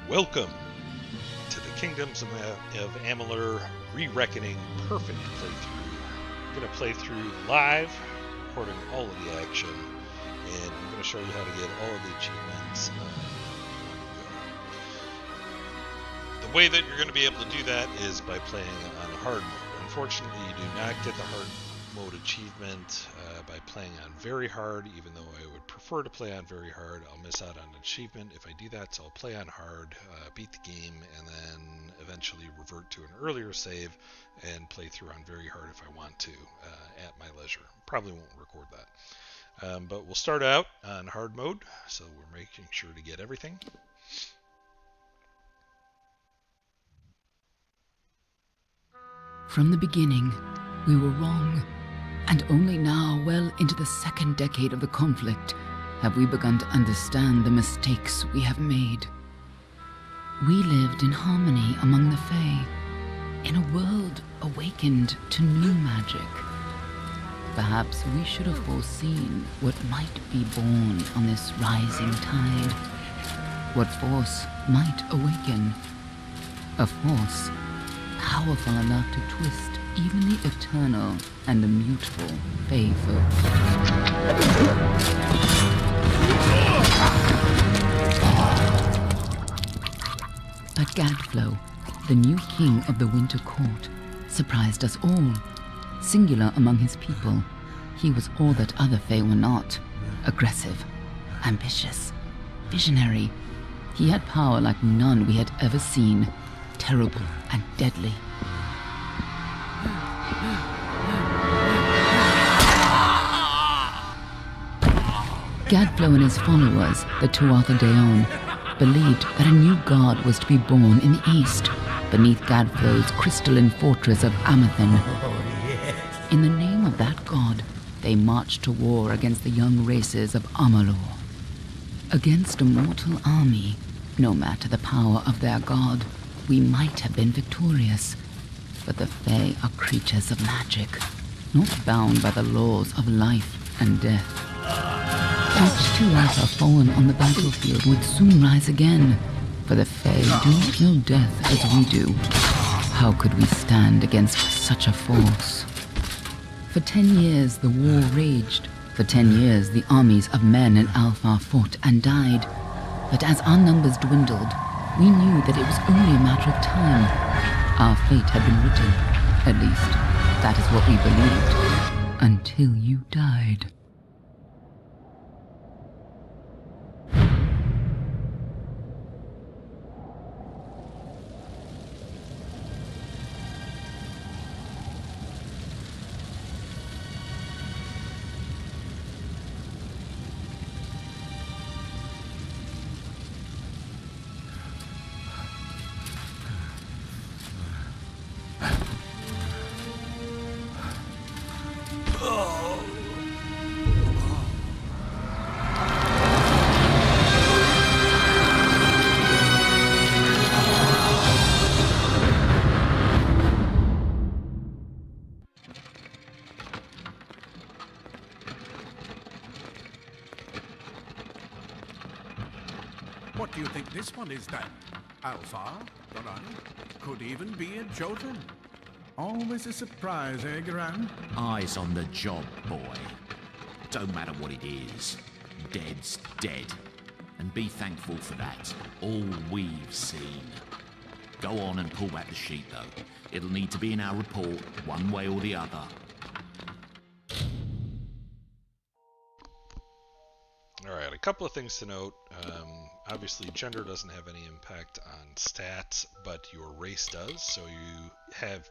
Welcome to the Kingdoms of Amalur Re-Reckoning Perfect playthrough. I'm going to play through live, recording all of the action, and I'm going to show you how to get all of the achievements in one go. The way that you're going to be able to do that is by playing on hard mode. Unfortunately, you do not get the hard mode achievement by playing on very hard, even though I would prefer to play on very hard. I'll miss out on an achievement if I do that, so I'll play on hard, beat the game, and then eventually revert to an earlier save and play through on very hard if I want to at my leisure. Probably won't record that. But we'll start out on hard mode, so we're making sure to get everything. From the beginning, we were wrong, and only now, well into the second decade of the conflict, have we begun to understand the mistakes we have made. We lived in harmony among the Fae, in a world awakened to new magic. Perhaps we should have foreseen what might be born on this rising tide, what force might awaken, a force powerful enough to twist even the eternal and immutable Fae folk. But Gadflow, the new king of the Winter Court, surprised us all. Singular among his people, he was all that other Fae were not. Aggressive, ambitious, visionary. He had power like none we had ever seen, terrible and deadly. Gadflow and his followers, the Tuatha Deon, believed that a new god was to be born in the east, beneath Gadflow's crystalline fortress of Amathen. In the name of that god, they marched to war against the young races of Amalur. Against a mortal army, no matter the power of their god, we might have been victorious. But the Fae are creatures of magic, not bound by the laws of life and death. Each Tuatha fallen on the battlefield would soon rise again, for the Fae do not know death as we do. How could we stand against such a force? For 10 years the war raged. For 10 years the armies of men in Alfar fought and died. But as our numbers dwindled, we knew that it was only a matter of time. Our fate had been written. At least, that is what we believed. Until you died. What do you think this one is then? Alpha? Garan? Could even be a Jotun. Always a surprise, eh, Garan? Eyes on the job, boy. Don't matter what it is. Dead's dead. And be thankful for that. All we've seen. Go on and pull back the sheet, though. It'll need to be in our report, one way or the other. Alright, a couple of things to note. Obviously, gender doesn't have any impact on stats, but your race does. So you have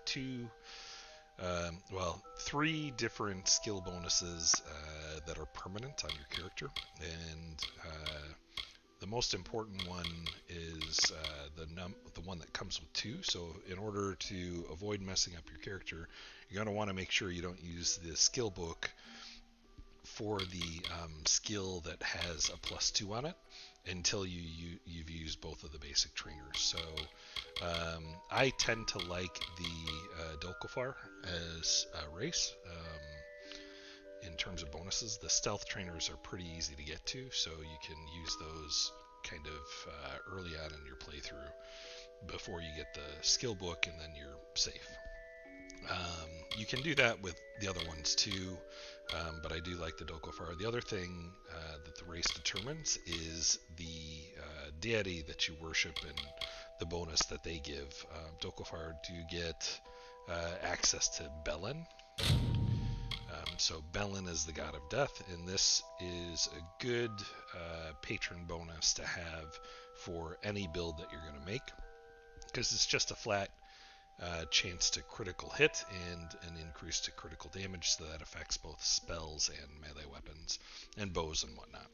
three different skill bonuses that are permanent on your character. And the most important one is the one that comes with 2. So in order to avoid messing up your character, you're going to want to make sure you don't use the skill book for the skill that has a +2 on it until you've used both of the basic trainers. So I tend to like the Dolkofar as a race. In terms of bonuses, the stealth trainers are pretty easy to get to, so you can use those kind of early on in your playthrough before you get the skill book, and then you're safe. You can do that with the other ones too, but I do like the Dokofar. The other thing that the race determines is the deity that you worship and the bonus that they give. Dokofar do get access to Belen. So Belen is the god of death, and this is a good patron bonus to have for any build that you're going to make, because it's just a flat chance to critical hit and an increase to critical damage, so that affects both spells and melee weapons and bows and whatnot.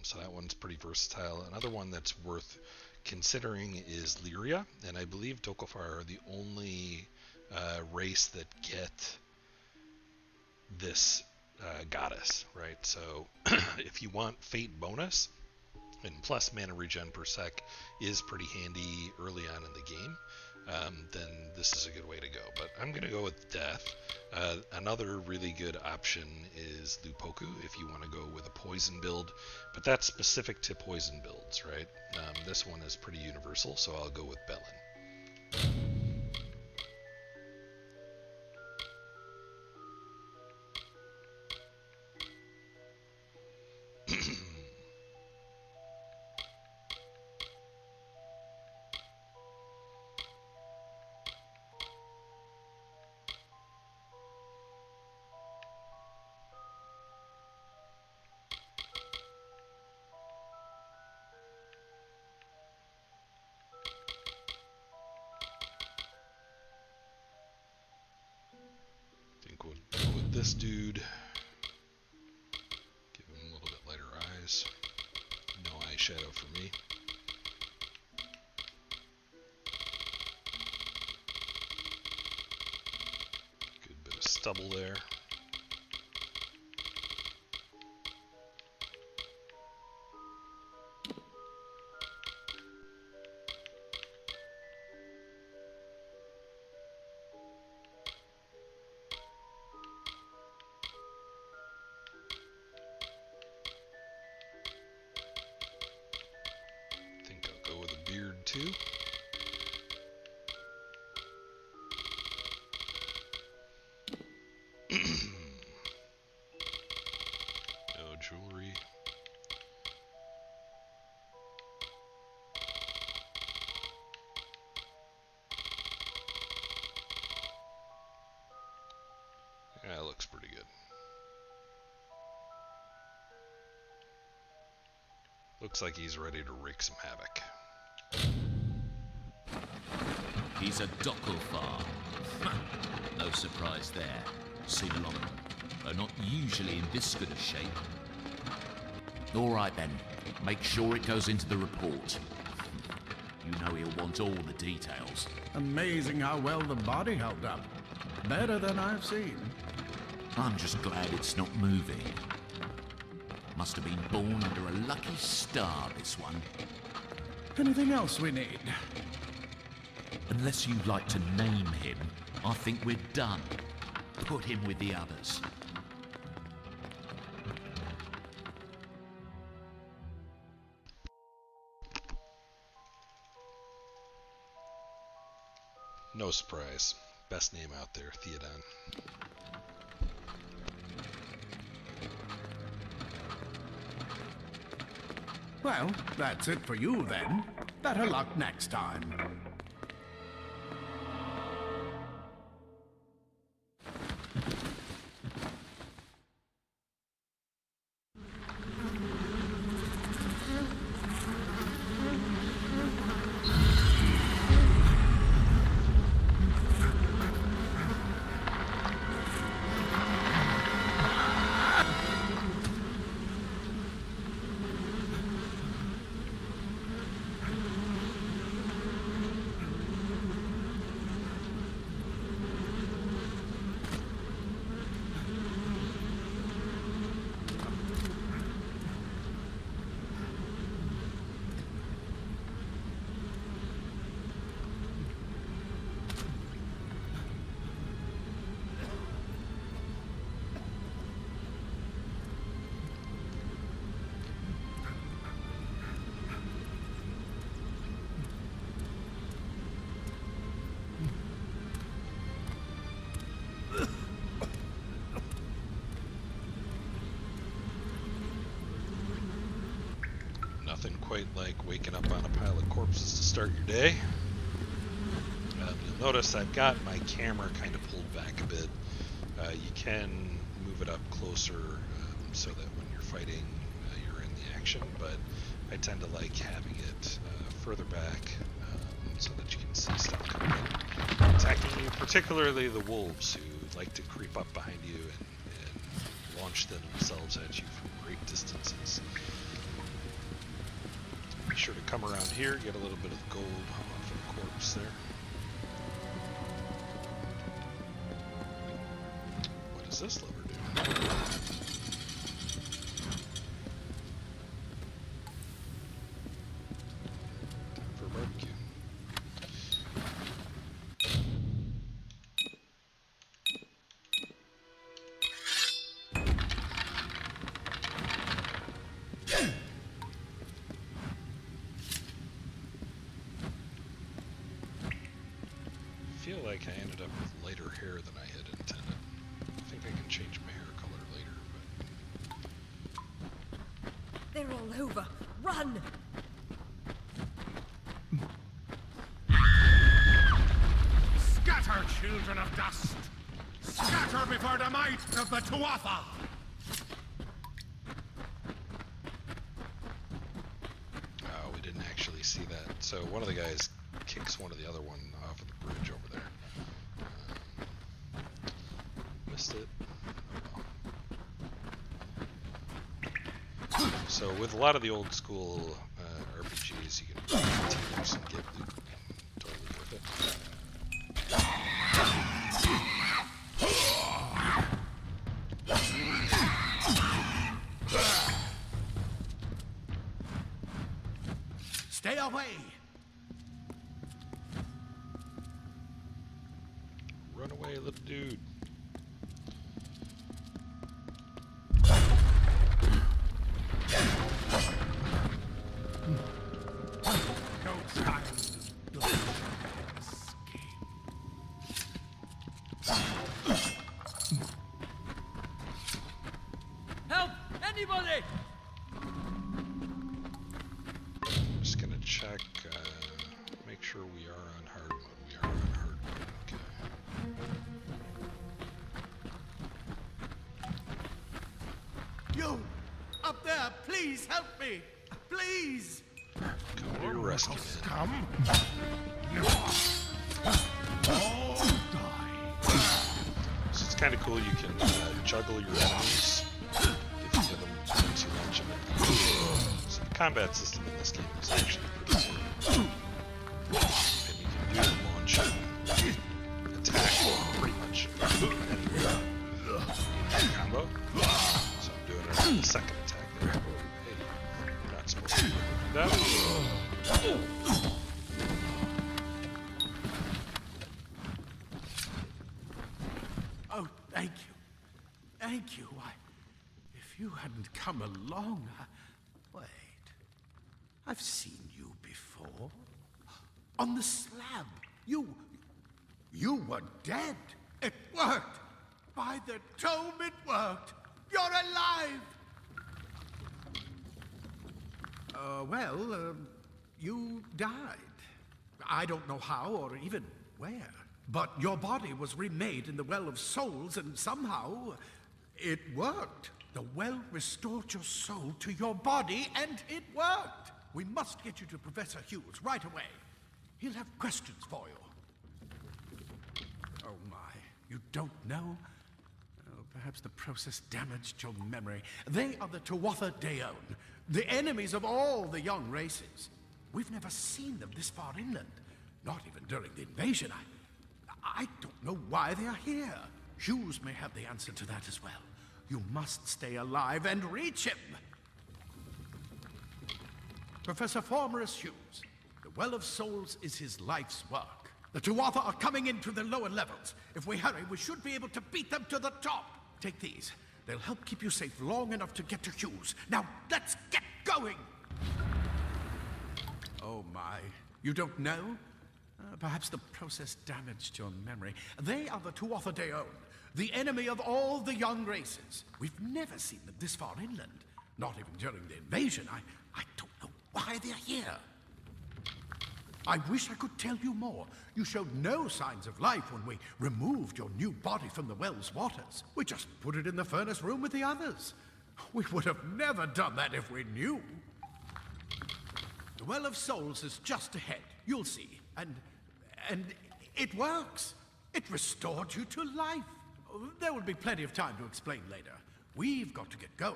So that one's pretty versatile. Another one that's worth considering is Lyria, and I believe Dokofar are the only race that get this goddess, right? So if you want fate bonus, and plus mana regen per sec is pretty handy early on in the game, then this is a good way to go. But I'm going to go with death. Another really good option is Lupoku if you want to go with a poison build, but that's specific to poison builds, right? This one is pretty universal, so I'll go with Belen. We'll go with this dude. Give him a little bit lighter eyes. No eyeshadow for me. Good bit of stubble there. Too. No jewelry. Yeah, it looks pretty good. Looks like he's ready to wreak some havoc. He's a Dokofar. No surprise there. Seen a lot of them, though not usually in this good of shape. All right then, make sure it goes into the report. You know he'll want all the details. Amazing how well the body held up. Better than I've seen. I'm just glad it's not moving. Must have been born under a lucky star, this one. Anything else we need? Unless you'd like to name him, I think we're done. Put him with the others. No surprise. Best name out there, Theodon. Well, that's it for you then. Better luck next time. quite like waking up on a pile of corpses to start your day. You'll notice I've got my camera kind of pulled back a bit. You can move it up closer so that when you're fighting, you're in the action, but I tend to like having it further back so that you can see stuff coming in, attacking you, particularly the wolves who like to creep up behind you and launch themselves at you from great distances. Be sure to come around here, get a little bit of gold off of the corpse there. What does this lever do? Time for a barbecue. I feel like I ended up with lighter hair than I had intended. I think I can change my hair color later, but... They're all over. Run! Scatter, children of dust! Scatter before the might of the Tuatha! Oh, we didn't actually see that. So one of the guys kicks one of the other one off of the bridge over there. Missed it. Oh well. So with a lot of the old school RPGs, you can teams and get loot. Totally worth it. Stay away! Run away, little dude. No time to escape. Help! Anybody! Just gonna check, make sure we are on hard mode. We are on hard mode, okay. You! Up there, please help me! Please! Come to your rescue, man. Come! So it's kind of cool, you can juggle your enemies if you give them too much of it. So the combat system in this game is actually pretty cool. And you can do launch and attack pretty much anywhere in combo. So I'm doing it on the second attack there. Hey, you're not supposed to do that. Oh, thank you. Thank you. If you hadn't come along, wait. I've seen you before. On the slab. You were dead. It worked. By the tome, it worked. You're alive. You died. I don't know how or even where. But your body was remade in the Well of Souls, and somehow it worked. The well restored your soul to your body, and it worked. We must get you to Professor Hughes right away. He'll have questions for you. Oh my, you don't know? Oh, perhaps the process damaged your memory. They are the Tuatha Deon, the enemies of all the young races. We've never seen them this far inland, not even during the invasion. I don't know why they are here. Hughes may have the answer to that as well. You must stay alive and reach him. Professor Formerus Hughes, the Well of Souls is his life's work. The Tuatha are coming into the lower levels. If we hurry, we should be able to beat them to the top. Take these. They'll help keep you safe long enough to get to Hughes. Now, let's get going! Oh my, you don't know? Perhaps the process damaged your memory. They are the Tuatha Deon, the enemy of all the young races. We've never seen them this far inland, not even during the invasion. I don't know why they're here. I wish I could tell you more. You showed no signs of life when we removed your new body from the well's waters. We just put it in the furnace room with the others. We would have never done that if we knew. The Well of Souls is just ahead. You'll see. And it works. It restored you to life. There will be plenty of time to explain later. We've got to get going.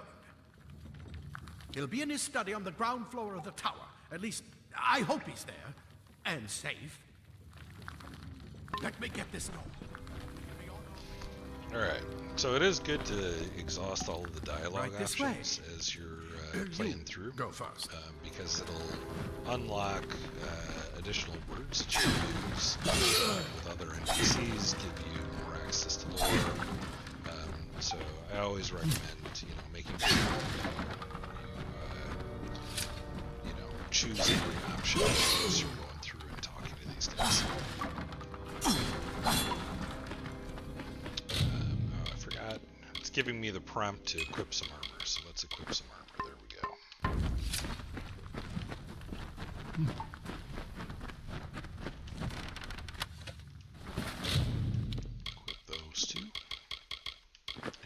He'll be in his study on the ground floor of the tower. At least, I hope he's there. And safe. Let me get this going. Alright, so it is good to exhaust all of the dialogue Right this options as you're playing through. Go first. Because it'll unlock additional words that you can use with other NPCs, give you more access to lore. So I always recommend, making sure you choose every option as you're going through and talking to these guys. I forgot. It's giving me the prompt to equip some armor, so let's equip some armor. There we go. Equip those two.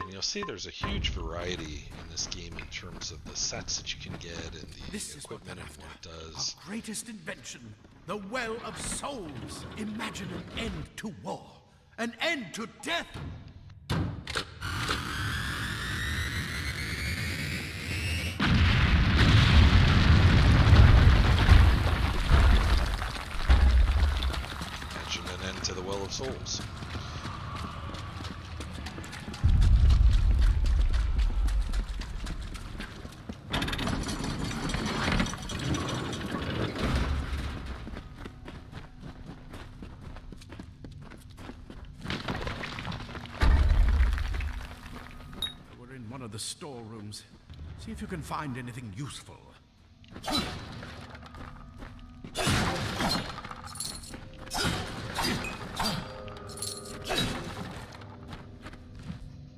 And you'll see there's a huge variety in this game in terms of the sets that you can get and the equipment and what it does. Our greatest invention, the Well of Souls. Imagine an end to war, an end to death. Imagine an end to the Well of Souls. The storerooms. See if you can find anything useful.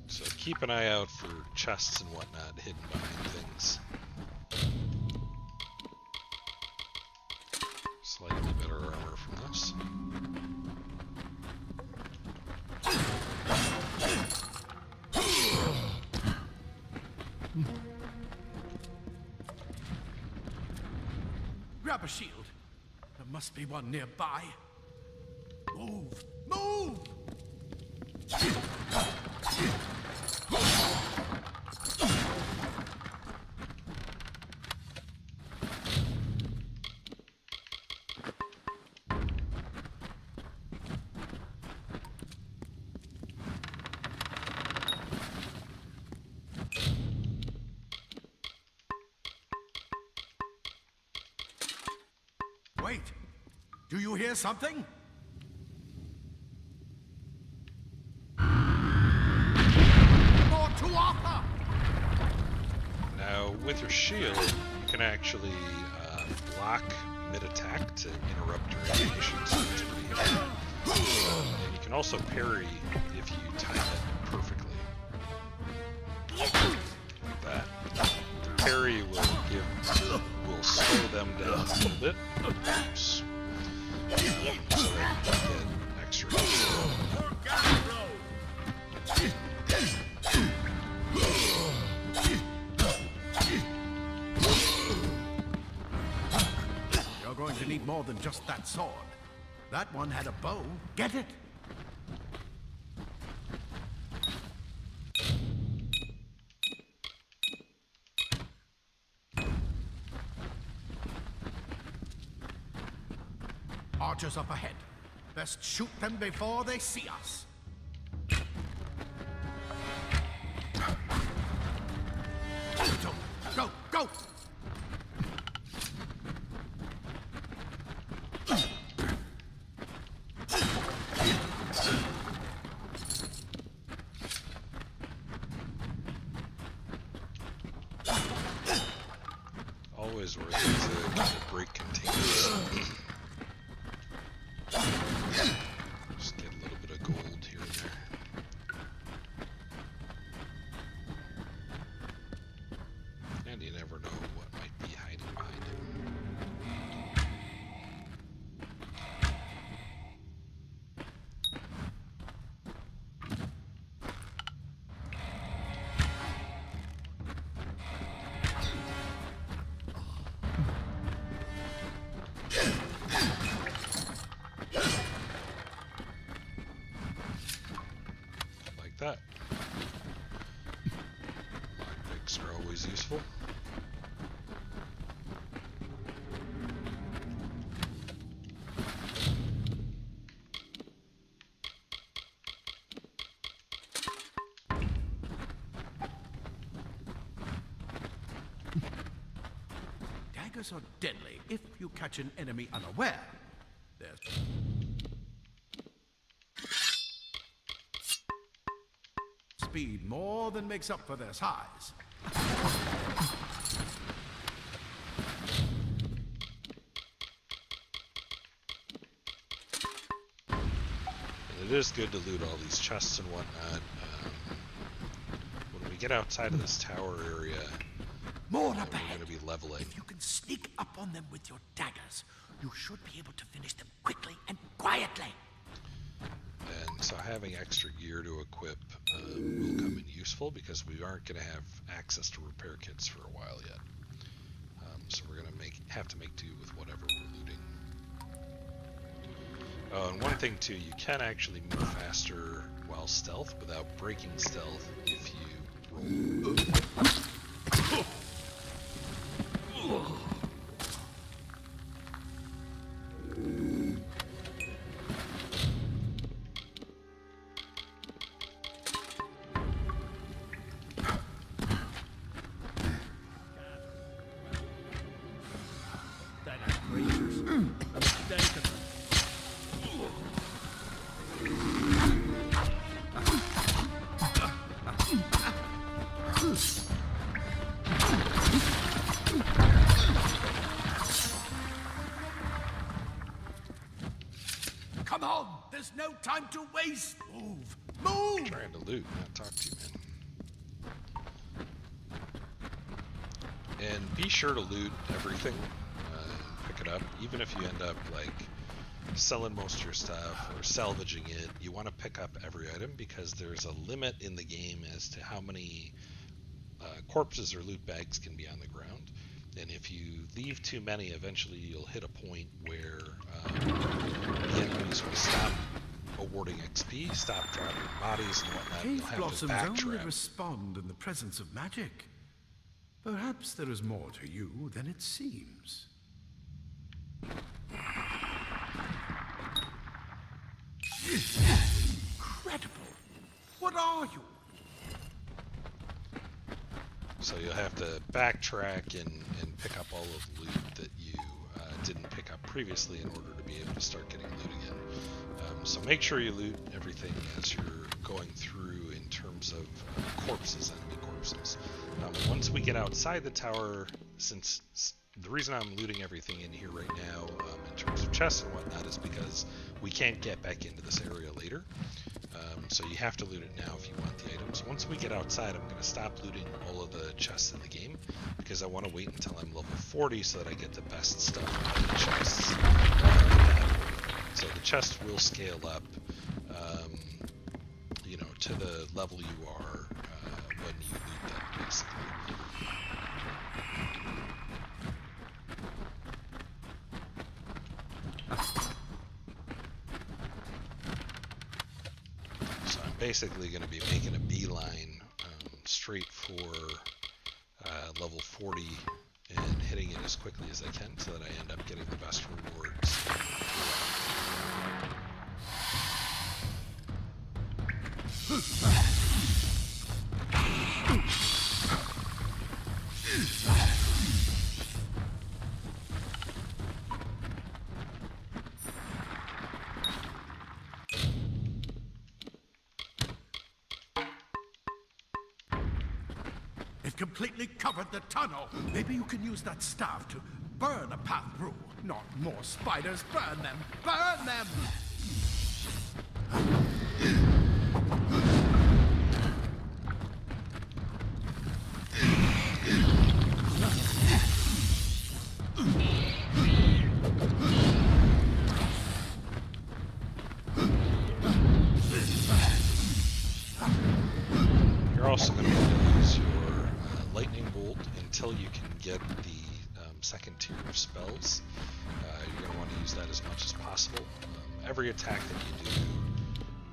So keep an eye out for chests and whatnot hidden behind things. Slightly better armor from this. Grab a shield. There must be one nearby. Move! Move! Wait! Do you hear something? More Tuatha! Now, with your shield, you can actually block mid-attack to interrupt your animation, so it's pretty handy. And you can also parry if you time it perfectly. Like that. The parry will slow them down a little bit. Oops. So that you can get extra control. You're going to need more than just that sword. That one had a bow. Get it? Archers up ahead. Best shoot them before they see us. Go, go! Always worth it to kind of break containers. Just get a little bit of gold here and there. And you never know what might be hiding behind it. that. Lockpicks are always useful. Daggers are deadly if you catch an enemy unaware. There's speed more than makes up for their size. It is good to loot all these chests and whatnot. When we get outside of this tower area, More we're up going ahead. to be leveling. If you can sneak up on them with your daggers, you should be able to finish them quickly and quietly. And so having extra gear to equip will come in useful because we aren't going to have access to repair kits for a while yet. So we're going to have to make do with whatever we're looting. Oh, and one thing too, you can actually move faster while stealth without breaking stealth if you roll. Come on! There's no time to waste! Move! Move! Trying to loot, not talk to you, man. And be sure to loot everything, pick it up, even if you end up like selling most of your stuff or salvaging it. You want to pick up every item because there's a limit in the game as to how many corpses or loot bags can be on the ground. And if you leave too many, eventually you'll hit a point where the enemies will stop awarding XP, stop dropping bodies and whatnot. You'll Cave have to blossoms only backtrack. respond in the presence of magic. Perhaps there is more to you than it seems. Incredible! What are you? So you'll have to backtrack and pick up all of the loot that you didn't pick up previously in order to be able to start getting loot again. So make sure you loot everything as you're going through in terms of corpses, enemy corpses. Once we get outside the tower, since the reason I'm looting everything in here right now in terms of chests and whatnot is because we can't get back into this area later. So you have to loot it now if you want the items. Once we get outside, I'm going to stop looting all of the chests in the game because I want to wait until I'm level 40 so that I get the best stuff out of the chests. So the chest will scale up, you know, to the level you are when you loot them, basically. Basically going to be making a beeline straight for level 40 and hitting it as quickly as I can so that I end up getting the best rewards. It completely covered the tunnel. Maybe you can use that staff to burn a path through. Not more spiders. Burn them. Burn them! You're also going to want to use your lightning bolt until you can get the second tier of spells. You're going to want to use that as much as possible. Every attack that you do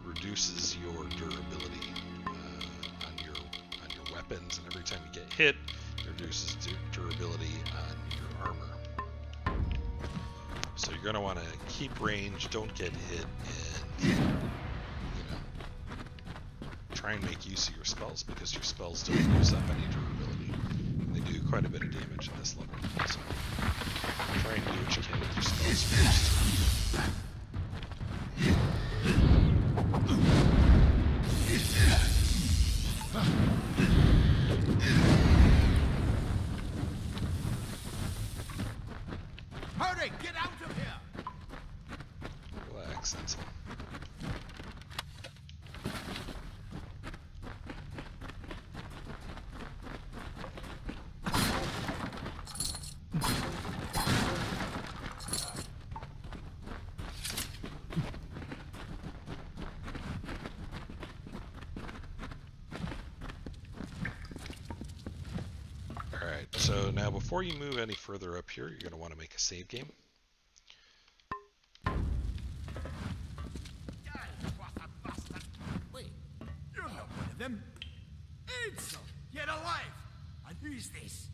reduces your durability weapons, and every time you get hit, it reduces durability on your armor. So you're going to want to keep range, don't get hit, and try and make use of your spells, because your spells don't use up any durability. And they do quite a bit of damage at this level. So try and do what you can with your spells first. Hurry, get out of here! Relax, Sensible. Alright, so now before you move any further up here, you're going to want to make a save game. Wait, you're not one of them. Ansel, yet alive! And who's this?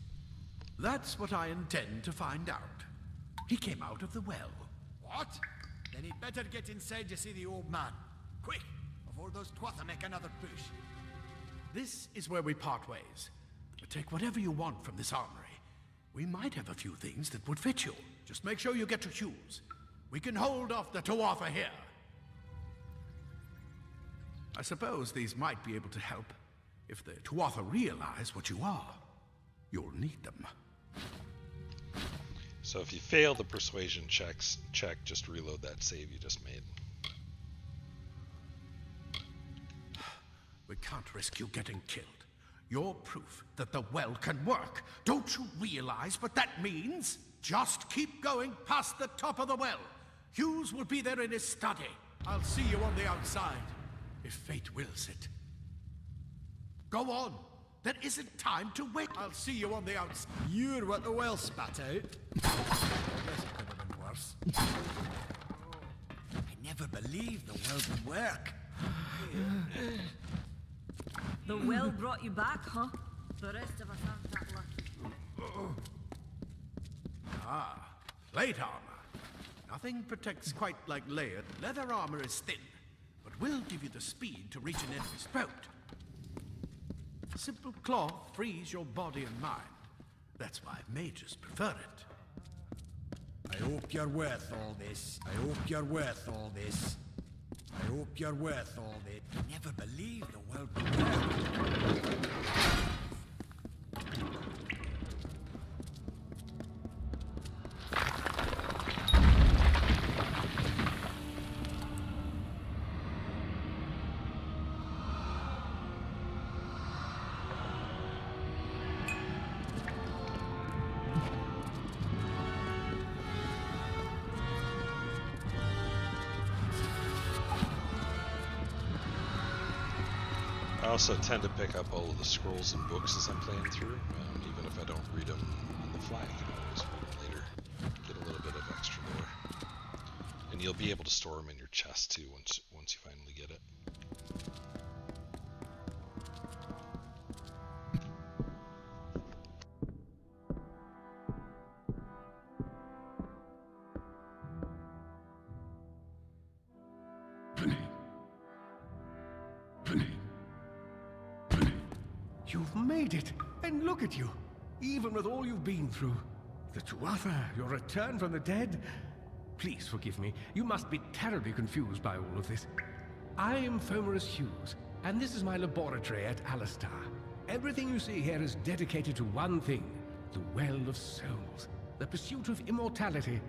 That's what I intend to find out. He came out of the well. What? Then he'd better get inside to see the old man. Quick, before those twatha make another push. This is where we part ways. Take whatever you want from this armory. We might have a few things that would fit you. Just make sure you get your shoes. We can hold off the Tuatha here. I suppose these might be able to help. If the Tuatha realize what you are, you'll need them. So if you fail the persuasion check, just reload that save you just made. We can't risk you getting killed. You're proof that the well can work. Don't you realize what that means? Just keep going past the top of the well. Hughes will be there in his study. I'll see you on the outside, if fate wills it. Go on. There isn't time to wait. I'll see you on the outside. You're what the well spat out. I guess it could have been worse. I never believed the well would work. The well brought you back, huh? The rest of us aren't that lucky. Ah, plate armor. Nothing protects quite like layered. Leather armor is thin, but will give you the speed to reach an enemy's throat. Simple cloth frees your body and mind. That's why mages prefer it. I hope you're worth all this. I hope you're worth all this. I hope you're worth all this. I never believed the world would work. I also tend to pick up all of the scrolls and books as I'm playing through, even if I don't read them on the fly. I can always read them later, get a little bit of extra lore. And you'll be able to store them in your chest too once you finally get it. You've made it, and look at you, even with all you've been through. The Tuatha, your return from the dead. Please forgive me, you must be terribly confused by all of this. I am Fomerus Hughes, and this is my laboratory at Allestar. Everything you see here is dedicated to one thing, the Well of Souls, the pursuit of immortality.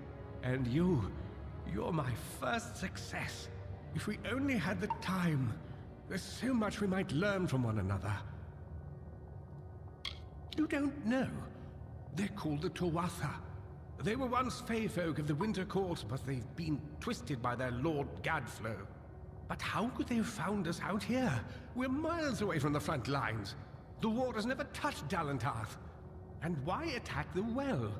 And you're my first success. If we only had the time, there's so much we might learn from one another. You don't know. They're called the Tuatha. They were once Fey folk of the Winter Court, but they've been twisted by their Lord Gadflow. But how could they have found us out here? We're miles away from the front lines. The war has never touched Dalantarth. And why attack the well?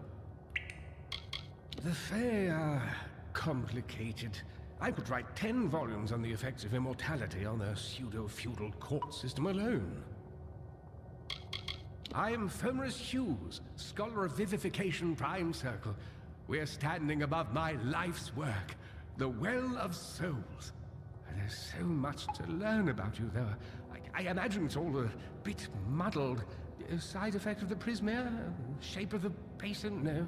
The Fey are complicated. I could write 10 volumes on the effects of immortality on their pseudo-feudal court system alone. I am Fomorus Hughes, Scholar of Vivification Prime Circle. We're standing above my life's work, the Well of Souls. There's so much to learn about you, though. I imagine it's all a bit muddled. A side effect of the prismere? Shape of the basin? No.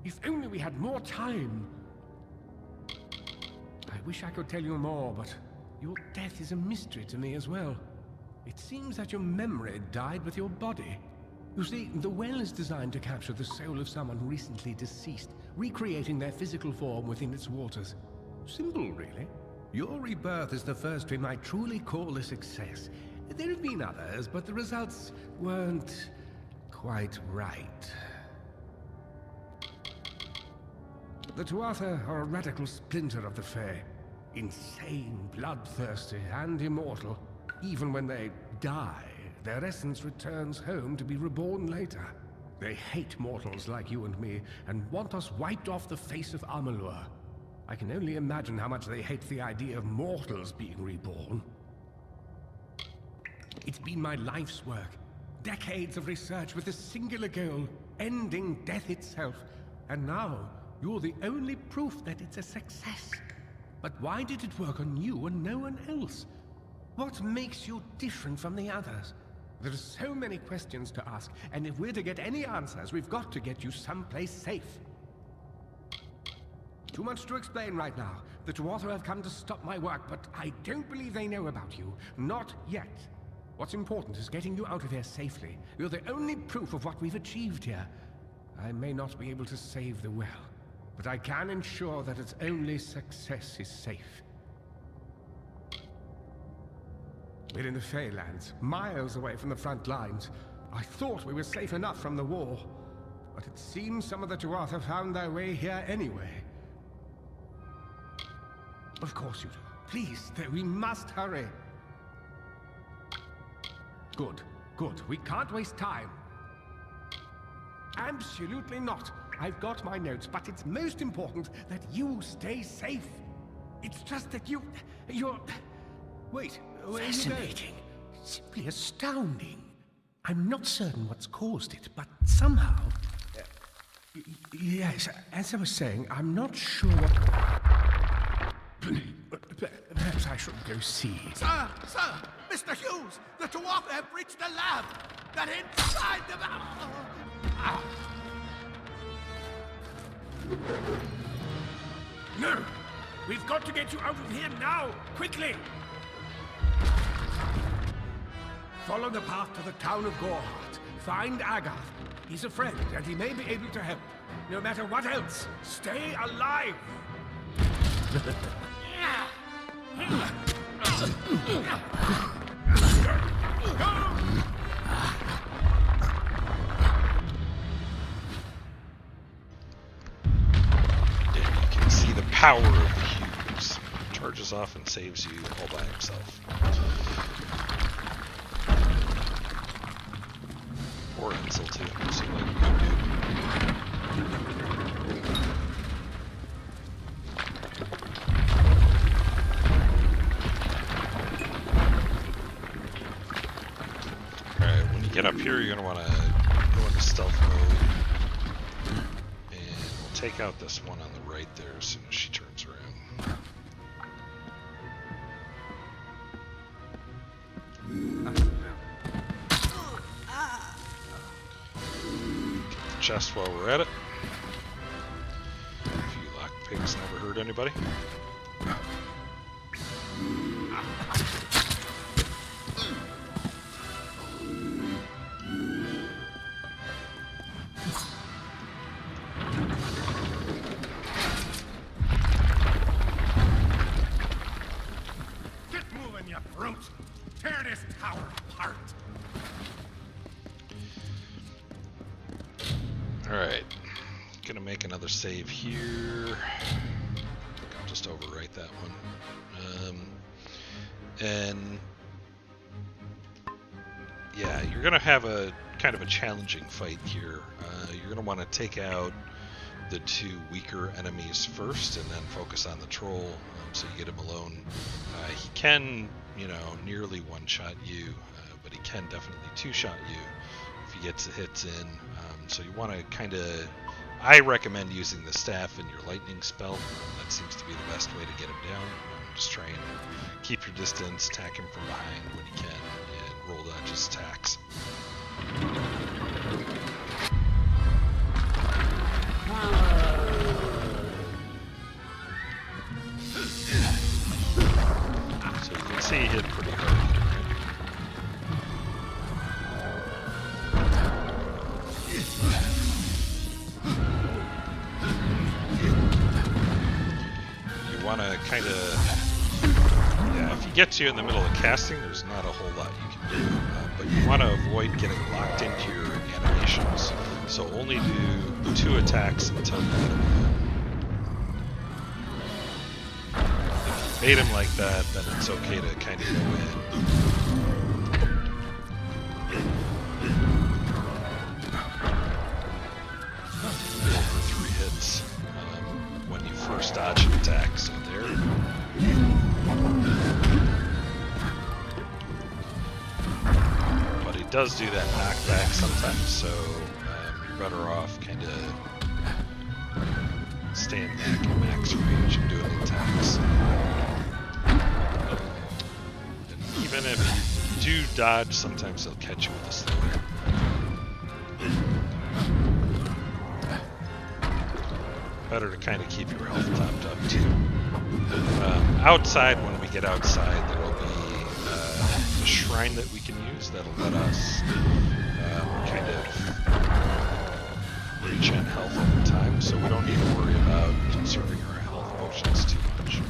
If only we had more time. I wish I could tell you more, but your death is a mystery to me as well. It seems that your memory died with your body. You see, the well is designed to capture the soul of someone recently deceased, recreating their physical form within its waters. Simple, really. Your rebirth is the first we might truly call a success. There have been others, but the results weren't quite right. The Tuatha are a radical splinter of the Fae. Insane, bloodthirsty, and immortal. Even when they die, their essence returns home to be reborn later. They hate mortals like you and me, and want us wiped off the face of Amalur. I can only imagine how much they hate the idea of mortals being reborn. It's been my life's work. Decades of research with a singular goal, ending death itself. And now, you're the only proof that it's a success. But why did it work on you and no one else? What makes you different from the others? There are so many questions to ask, and if we're to get any answers, we've got to get you someplace safe. Too much to explain right now. The Tuatha have come to stop my work, but I don't believe they know about you. Not yet. What's important is getting you out of here safely. You're the only proof of what we've achieved here. I may not be able to save the well, but I can ensure that its only success is safe. We're in the Feylands, miles away from the front lines. I thought we were safe enough from the war, but it seems some of the Tuatha found their way here anyway. Of course you do. Please, we must hurry. Good. We can't waste time. Absolutely not. I've got my notes, but it's most important that you stay safe. It's just that you're... Wait, where are you going? Fascinating. Simply astounding. I'm not certain what's caused it, but somehow... yes, as I was saying, I'm not sure what... Perhaps I should go see. Sir! Mr. Hughes! The Tuatha have breached the lab! They're inside the... No! We've got to get you out of here now! Quickly! Follow the path to the town of Gorhart. Find Agath. He's a friend, and he may be able to help. No matter what else, stay alive! You can see the power of the Hughes. Charges off and saves you all by himself. Or Ansel too, so like you do. Alright, when you get up here, you're going to want to go into stealth mode. And we'll take out this one on the right there as soon as she turns around. Chest while we're at it. A few lockpicks never hurt anybody. Get moving, you brute! Tear this tower apart! Alright, gonna make another save here. I'll just overwrite that one. And yeah, you're gonna have a kind of a challenging fight here. You're gonna want to take out the two weaker enemies first, and then focus on the troll, so you get him alone. He can, nearly one-shot you, but he can definitely two-shot you if he gets the hits in. So you want to kind of, I recommend using the staff in your lightning spell. That seems to be the best way to get him down. Just try and keep your distance, attack him from behind when you can, and roll dodge his attacks. So you can see he hit pretty hard. You want to kind of, yeah, if he gets you in the middle of casting, there's not a whole lot you can do, but you want to avoid getting locked into your animations, so only do 2 attacks until you get him. If you bait him like that, then it's okay to kind of go in. For 3 hits when you first dodge an attack, so there. But he does do that knockback sometimes, so you're better off kind of staying back in max range and doing the attacks. And even if you do dodge, sometimes they'll catch you with a slow hit. Better to kind of keep your health topped up too. Outside, when we get outside, there will be a shrine that we can use that'll let us kind of regen health over time, so we don't need to worry about conserving our health potions too much.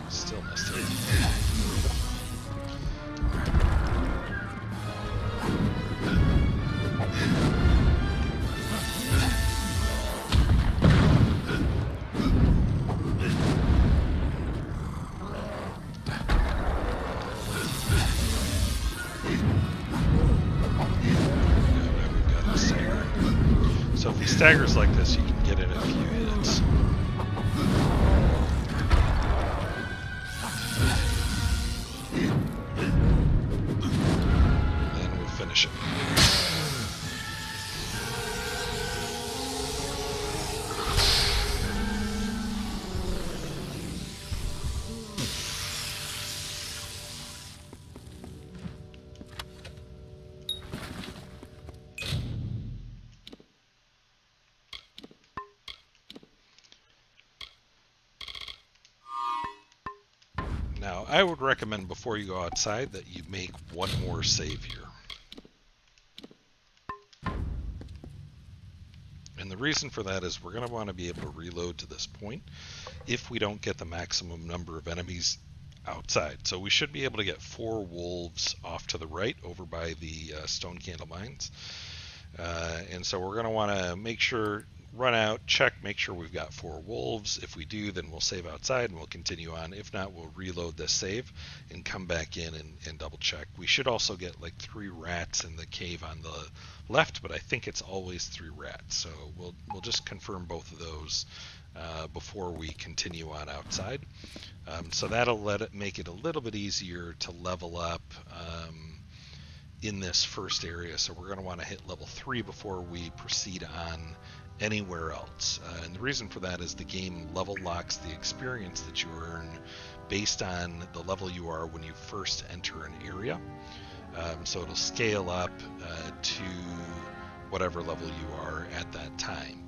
Still missed it. So if he staggers like this, you can get in a few hits. And then we'll finish it. Now, I would recommend before you go outside that you make one more save here. And the reason for that is we're going to want to be able to reload to this point if we don't get the maximum number of enemies outside. So we should be able to get 4 wolves off to the right over by the stone candle mines. And so we're going to want to make sure, run out, check, make sure we've got 4 wolves. If we do, then we'll save outside and we'll continue on. If not, we'll reload this save and come back in and double check. We should also get like 3 rats in the cave on the left, but I think it's always 3 rats. So we'll just confirm both of those before we continue on outside. So that'll make it a little bit easier to level up in this first area. So we're going to want to hit level 3 before we proceed on anywhere else. And the reason for that is the game level locks the experience that you earn based on the level you are when you first enter an area. So it'll scale up to whatever level you are at that time.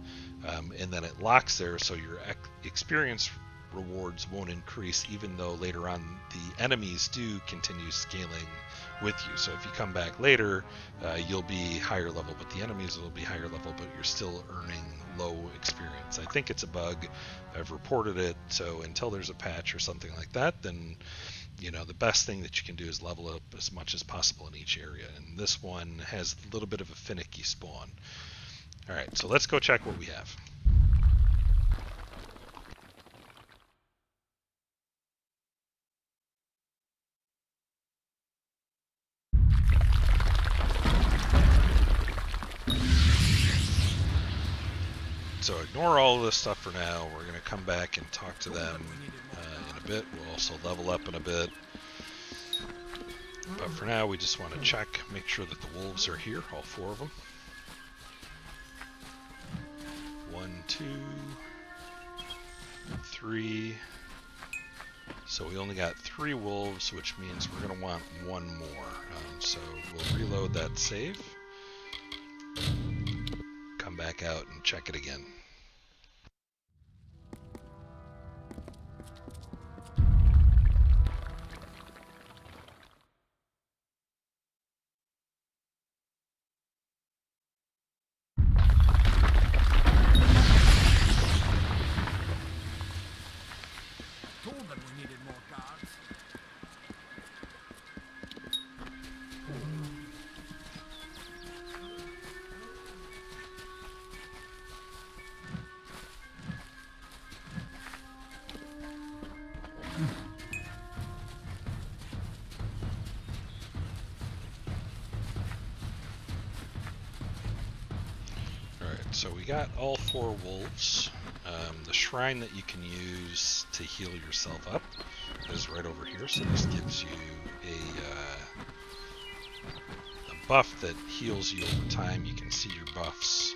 And then it locks there, so your experience rewards won't increase, even though later on the enemies do continue scaling with you. So if you come back later, you'll be higher level, but the enemies will be higher level, but you're still earning low experience. I think it's a bug. I've reported it, so until there's a patch or something like that, then the best thing that you can do is level up as much as possible in each area. And this one has a little bit of a finicky spawn. All right, so let's go check what we have. So ignore all of this stuff for now. We're going to come back and talk to them in a bit. We'll also level up in a bit. But for now, we just want to check, make sure that the wolves are here, all 4 of them. 1, 2, 3. So we only got 3 wolves, which means we're going to want 1 more. So we'll reload that save. Come back out and check it again. So we got all 4 wolves. The shrine that you can use to heal yourself up is right over here. So this gives you a buff that heals you over time. You can see your buffs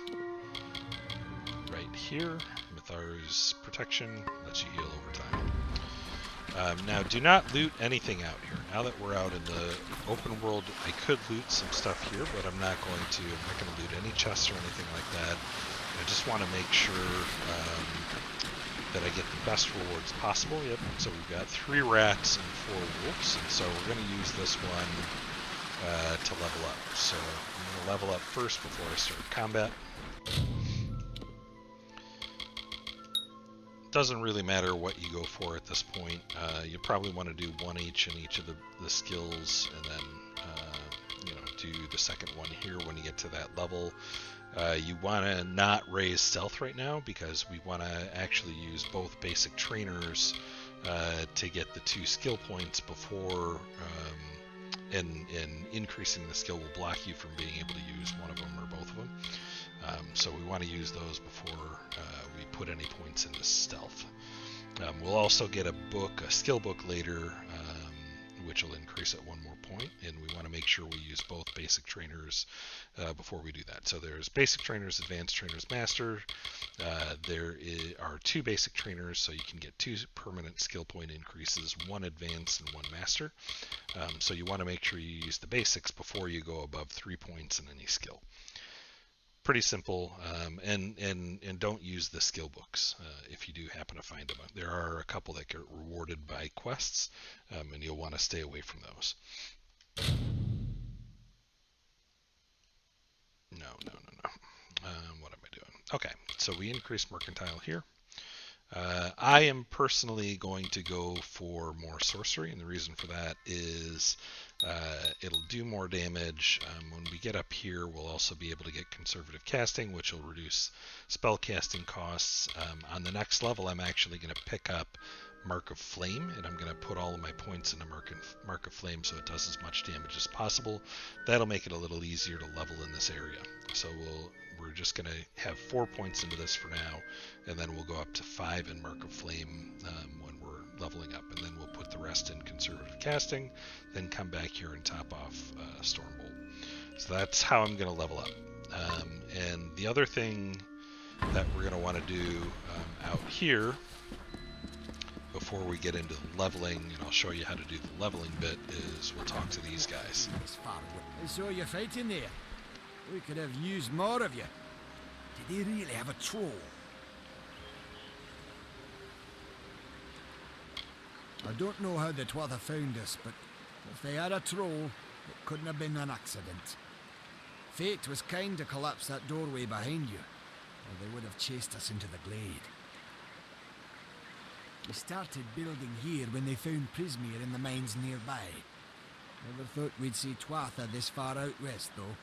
right here. Mitharu's protection lets you heal over time. Now, do not loot anything out here. Now that we're out in the open world, I could loot some stuff here, but I'm not going to. I'm not going to loot any chests or anything like that. I just want to make sure that I get the best rewards possible. Yep, so we've got 3 rats and 4 wolves, and so we're going to use this one to level up. So I'm going to level up first before I start combat. Doesn't really matter what you go for at this point. You probably want to do 1 each in each of the skills, and then do the second one here when you get to that level. You want to not raise stealth right now because we want to actually use both basic trainers to get the 2 skill points before, and increasing the skill will block you from being able to use one of them or both of them. So we want to use those before we put any points into stealth. We'll also get a skill book later, which will increase it 1 more point, and we want to make sure we use both basic trainers before we do that. So there's basic trainers, advanced trainers, master. There are 2 basic trainers, so you can get 2 permanent skill point increases, 1 advanced and 1 master. So you want to make sure you use the basics before you go above 3 points in any skill. Pretty simple, and don't use the skill books if you do happen to find them. There are a couple that get rewarded by quests, and you'll want to stay away from those. No. What am I doing? Okay, so we increased mercantile here. I am personally going to go for more sorcery, and the reason for that is it'll do more damage. When we get up here, we'll also be able to get conservative casting, which will reduce spell casting costs. On the next level, I'm actually going to pick up Mark of Flame, and I'm going to put all of my points into Mark of Flame so it does as much damage as possible. That'll make it a little easier to level in this area. So we're just going to have 4 points into this for now, and then we'll go up to 5 in Mark of Flame when we're leveling up, and then we'll put the rest in conservative casting, then come back here and top off Stormbolt. So that's how I'm going to level up. And the other thing that we're going to want to do out here before we get into the leveling, and I'll show you how to do the leveling bit, is we'll talk to these guys. I saw you fighting there. We could have used more of you. Did they really have a troll? I don't know how the Twatha found us, but if they had a troll, it couldn't have been an accident. Fate was kind to collapse that doorway behind you, or they would have chased us into the glade. We started building here when they found Prismere in the mines nearby. Never thought we'd see Twatha this far out west, though.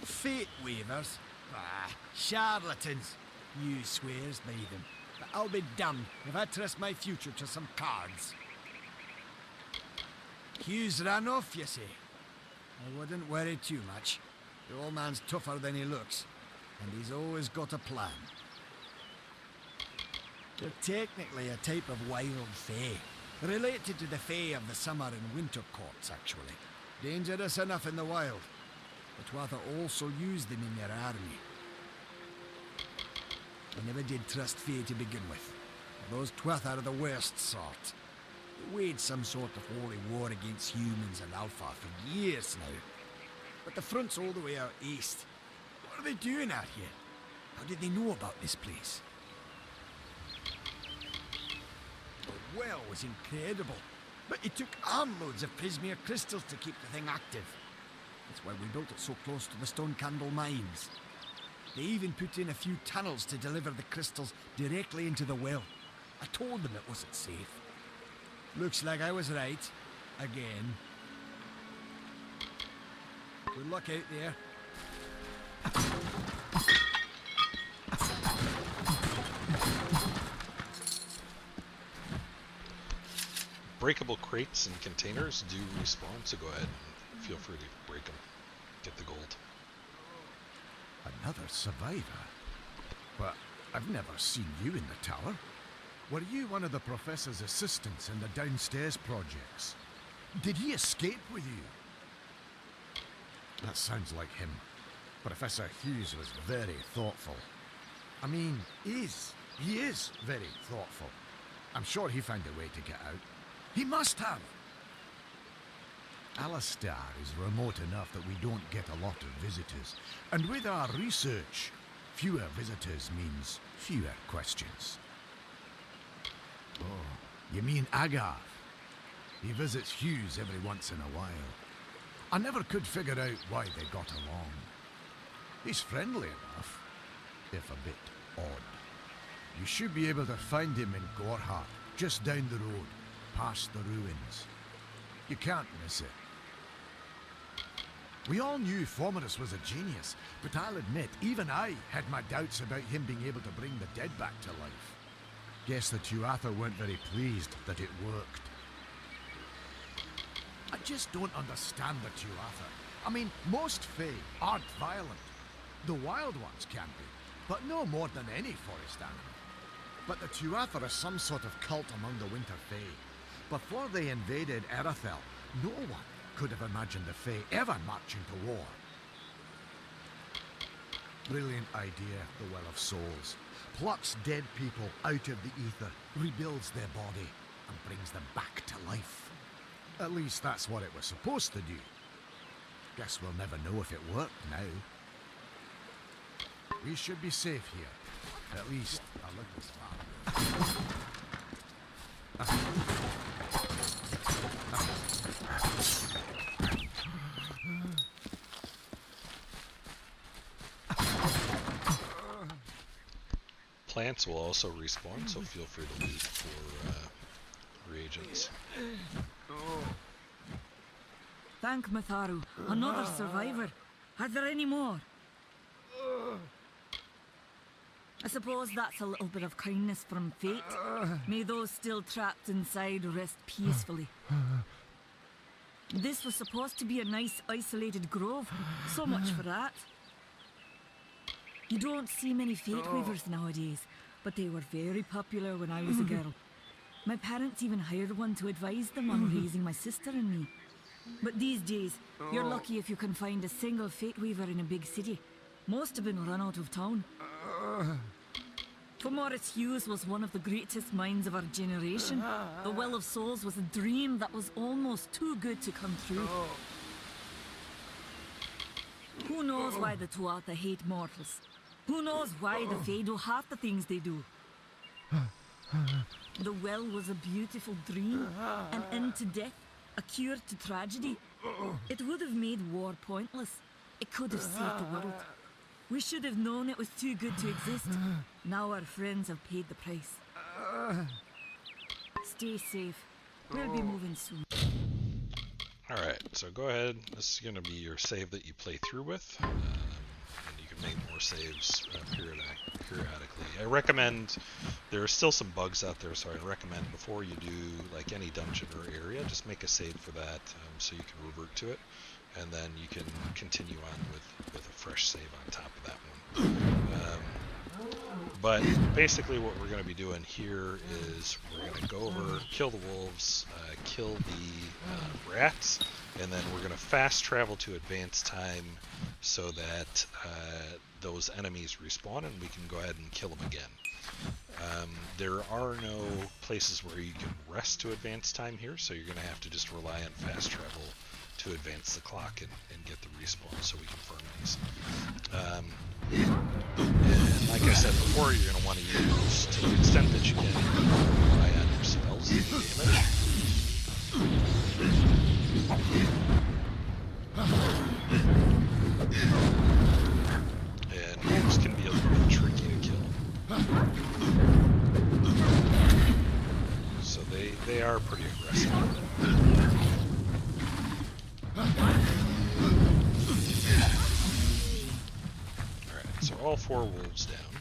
Fate weavers? Ah, charlatans. You swears by them. But I'll be damned if I trust my future to some cards. Hugh's ran off, you say? I wouldn't worry too much. The old man's tougher than he looks, and he's always got a plan. They're technically a type of wild fae, Related to the Fae of the summer and winter courts, actually. Dangerous enough in the wild. The Tuatha also used them in their army. I never did trust Fae to begin with. Those Tuatha are the worst sort. They waged some sort of holy war against humans and Alpha for years now. But the front's all the way out east. What are they doing out here? How did they know about this place? The well was incredible, but it took armloads of Prismere crystals to keep the thing active. That's why we built it so close to the Stone Candle mines. They even put in a few tunnels to deliver the crystals directly into the well. I told them it wasn't safe. Looks like I was right. Again. Good luck out there. Breakable crates and containers do respawn, so go ahead and feel free to break them. Get the gold. Another survivor? But I've never seen you in the tower. Were you one of the Professor's assistants in the downstairs projects? Did he escape with you? That sounds like him. Professor Hughes was very thoughtful. I mean, he is very thoughtful. I'm sure he found a way to get out. He must have! Allestar is remote enough that we don't get a lot of visitors. And with our research, fewer visitors means fewer questions. Oh, you mean Agath? He visits Hughes every once in a while. I never could figure out why they got along. He's friendly enough, if a bit odd. You should be able to find him in Gorhart, just down the road, past the ruins. You can't miss it. We all knew Fomerus was a genius, but I'll admit, even I had my doubts about him being able to bring the dead back to life. Guess the Tuatha weren't very pleased that it worked. I just don't understand the Tuatha. I mean, most Fae aren't violent. The wild ones can be, but no more than any forest animal. But the Tuatha are some sort of cult among the Winter Fae. Before they invaded Erythel, no one could have imagined the Fae ever marching to war. Brilliant idea, the Well of Souls. Plucks dead people out of the ether, rebuilds their body, and brings them back to life. At least that's what it was supposed to do. Guess we'll never know if it worked now. We should be safe here. At least a little far. Plants will also respawn, so feel free to loot for reagents. Thank Matharu. Another survivor. Are there any more? I suppose that's a little bit of kindness from fate. May those still trapped inside rest peacefully. This was supposed to be a nice isolated grove. So much for that. You don't see many fate weavers nowadays, but they were very popular when I was a girl. My parents even hired one to advise them on raising my sister and me. But these days, you're lucky if you can find a single fate weaver in a big city. Most have been run out of town. Fomerus Hughes was one of the greatest minds of our generation. The Well of Souls was a dream that was almost too good to come true. Who knows why the Tuatha hate mortals? Who knows why the Fae do half the things they do? The well was a beautiful dream, an end to death, a cure to tragedy. It would have made war pointless. It could have saved the world. We should have known it was too good to exist. Now our friends have paid the price. Stay safe. We'll be moving soon. Alright, so go ahead. This is going to be your save that you play through with. And you can make more saves periodically. I recommend, there are still some bugs out there, so I recommend before you do like any dungeon or area, just make a save for that so you can revert to it. And then you can continue on with a fresh save on top of that one. But basically what we're going to be doing here is we're going to go over, kill the wolves, kill the rats, and then we're going to fast travel to advance time so that those enemies respawn and we can go ahead and kill them again. There are no places where you can rest to advance time here, so you're going to have to just rely on fast travel to advance the clock and get the respawn so we can farm these. And like I said before, you're going to want to use, to the extent that you can, rely on your spells to do damage. And wolves can be a little bit tricky to kill. So they are pretty aggressive. Alright, so all 4 wolves down.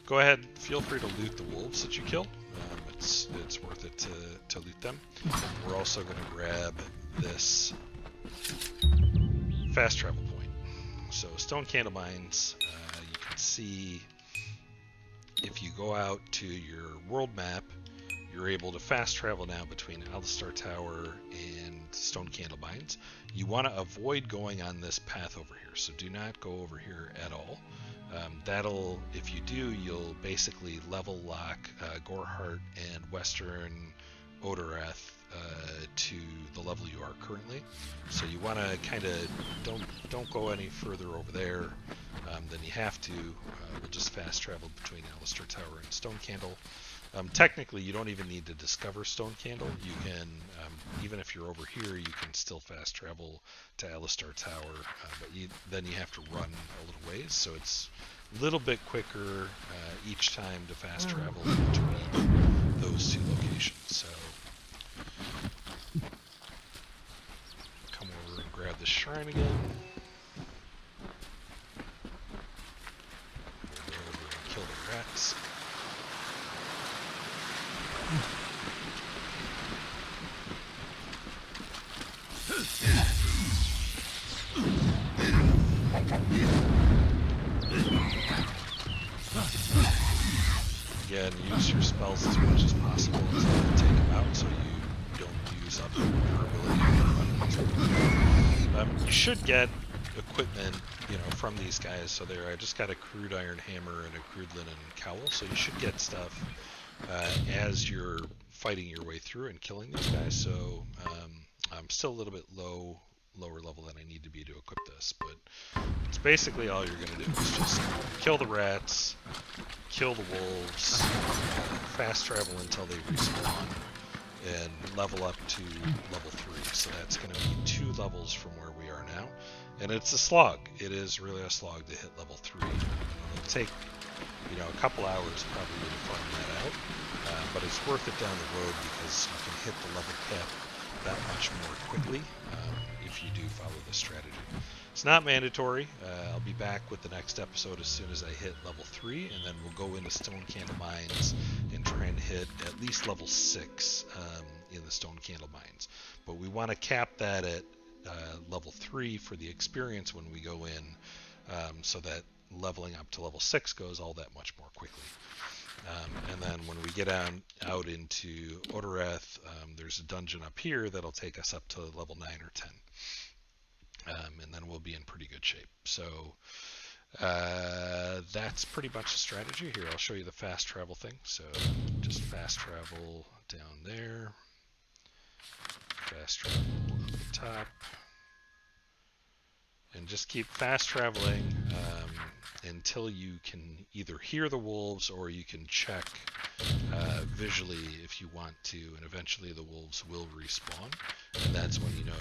Go ahead, feel free to loot the wolves that you kill. It's worth it to loot them. We're also going to grab this fast travel point. So stone candle mines, you can see if you go out to your world map, you're able to fast travel now between Allestar Tower and Stone Candle Mines. You want to avoid going on this path over here, so do not go over here at all. That'll, if you do, you'll basically level lock Gorhart and Western Odoreth to the level you are currently. So you want to kind of don't go any further over there than you have to. We'll just fast travel between Allestar Tower and Stone Candle. Technically, you don't even need to discover Stone Candle. You can, even if you're over here, you can still fast travel to Allestar Tower, but then you have to run a little ways, so it's a little bit quicker each time to fast travel between those 2 locations. So come over and grab the shrine again. Go over and kill the rats. Again, use your spells as much as possible until you take them out, so you don't use up your ability. You should get equipment, from these guys. So there, I just got a crude iron hammer and a crude linen cowl. So you should get stuff as you're fighting your way through and killing these guys. So I'm still a little bit lower level than I need to be to equip this, but it's basically all you're going to do is just kill the rats, kill the wolves, fast travel until they respawn, and level up to level 3. So that's going to be 2 levels from where we are now. And it's a slog. It is really a slog to hit level 3. It'll take, a couple hours probably to farm that out, but it's worth it down the road because you can hit the level cap that much more quickly if you do follow this strategy. It's not mandatory. I'll be back with the next episode as soon as I hit level 3, and then we'll go into Stone Candle Mines and try and hit at least level 6 in the Stone Candle Mines. But we want to cap that at level 3 for the experience when we go in, so that leveling up to level 6 goes all that much more quickly. And then when we get out into Odoreth, there's a dungeon up here that'll take us up to level 9 or 10. And then we'll be in pretty good shape. So that's pretty much the strategy here. I'll show you the fast travel thing. So just fast travel down there. Fast travel up the top. And just keep fast traveling until you can either hear the wolves or you can check visually if you want to, and eventually the wolves will respawn, and that's when you know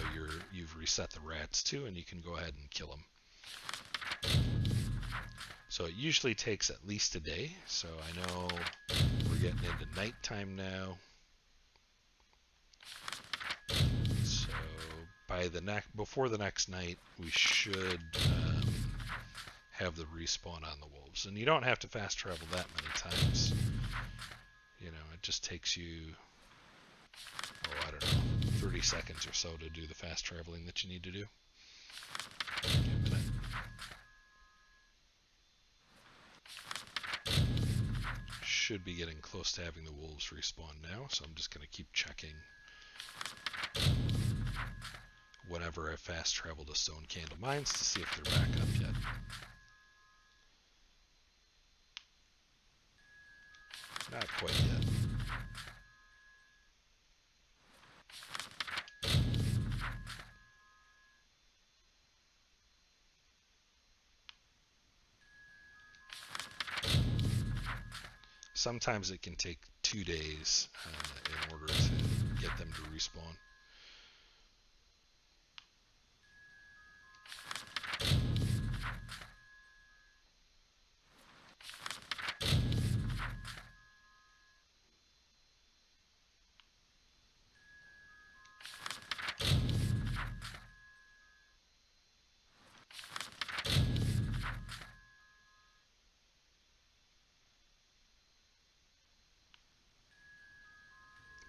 you've reset the rats too, and you can go ahead and kill them. So it usually takes at least a day. So I know we're getting into nighttime now. So by before the next night, we should have the respawn on the wolves. And you don't have to fast travel that many times. It just takes you, I don't know, 30 seconds or so to do the fast traveling that you need to do. Give it a minute. should be getting close to having the wolves respawn now, so I'm just going to keep checking whenever I fast travel to Stone Candle Mines to see if they're back up yet. Not quite yet. Sometimes it can take 2 days in order to get them to respawn.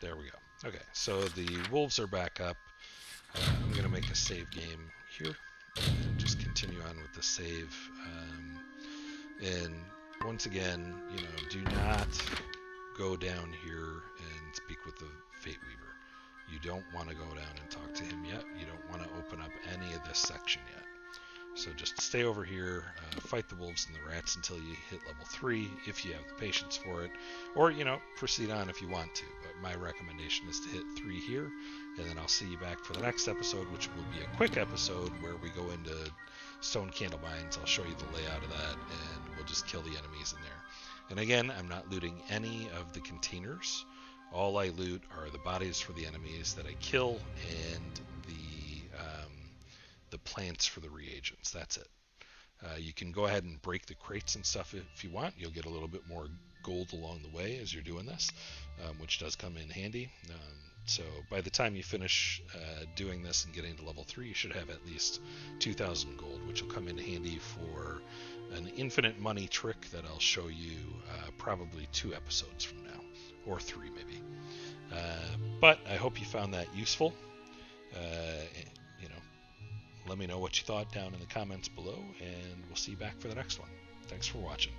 There we go. Okay, so the wolves are back up. I'm going to make a save game here and just continue on with the save. And once again, do not go down here and speak with the Fate Weaver. You don't want to go down and talk to him yet. You don't want to open up any of this section yet. So just stay over here, fight the wolves and the rats until you hit level 3, if you have the patience for it. Or, proceed on if you want to. But my recommendation is to hit 3 here, and then I'll see you back for the next episode, which will be a quick episode where we go into Stone Candle Mines. I'll show you the layout of that, and we'll just kill the enemies in there. And again, I'm not looting any of the containers. All I loot are the bodies for the enemies that I kill, and the plants for the reagents. That's it. You can go ahead and break the crates and stuff if you want. You'll get a little bit more gold along the way as you're doing this, which does come in handy. So by the time you finish doing this and getting to level 3, you should have at least 2,000 gold, which will come in handy for an infinite money trick that I'll show you probably 2 episodes from now, or 3 maybe. But I hope you found that useful. Let me know what you thought down in the comments below, and we'll see you back for the next one. Thanks for watching.